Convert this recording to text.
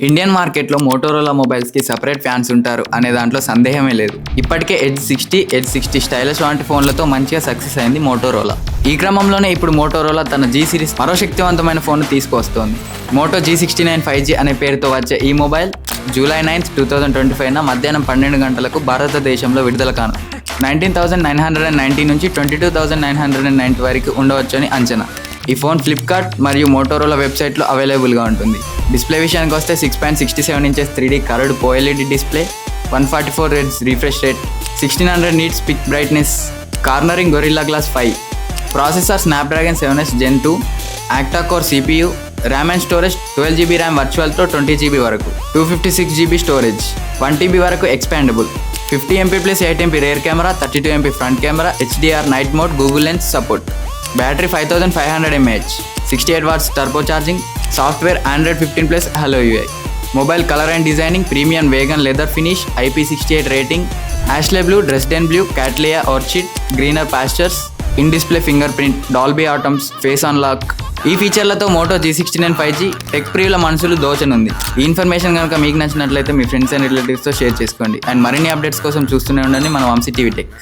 Indian మార్కెట్లో Motorola మొబైల్స్కి separate fans ఉంటారు అనే దాంట్లో సందేహమే లేదు. ఇప్పటికే ఎడ్జ్ 60 స్టైలిష్ వంటి ఫోన్లతో మంచిగా సక్సెస్ అయింది మోటోరోలా. ఈ క్రమంలోనే ఇప్పుడు మోటోరోలా తన జీ సిరీస్ మరో శక్తివంతమైన ఫోన్ను తీసుకువస్తోంది. మోటో G69 5G అనే పేరుతో వచ్చే ఈ మొబైల్ జూలై 9, 2025 మధ్యాహ్నం 12 గంటలకు భారతదేశంలో విడుదల కాను 19,990 నుంచి 22,990 వరకు ఉండవచ్చని అంచనా. ఈ ఫోన్ ఫ్లిప్కార్ట్ మరియు మోటోరోలా వెబ్సైట్లో అవైలబుల్గా ఉంటుంది. డిస్ప్లే విషయానికి వస్తే 6.67 inches 3D curved OLED display, 144 Hz refresh rate, 1600 nits peak brightness, Corning Gorilla glass 5, processor Snapdragon 7S Gen 2, octa core CPU, RAM and storage 12GB RAM వర్చువల్తో 20GB వరకు, 256GB storage, 1TB వరకు expandable, 50MP + 8MP rear camera, 32MP front camera, HDR night mode, Google lens support, battery 5500 mAh, 68 watts turbo charging, software Android 15+ Hello UI, mobile colour and designing premium vegan leather finish, IP68 rating, Ashleigh blue, Dresden blue, Cattleya orchid, greener pastures, in display fingerprint, Dolby Atmos, face unlock. ఈ ఫీచర్లతో Moto G69 5G tech ప్రియుల మనసులు దోచనుంది. ఈ information కనుక మీకు నచ్చినట్లయితే మీ friends and రిలేటివ్స్తో share చేసుకోండి. And మరిన్ని అప్డేట్స్ కోసం చూస్తూనే ఉండండి మన వంశీ టీవీ టెక్.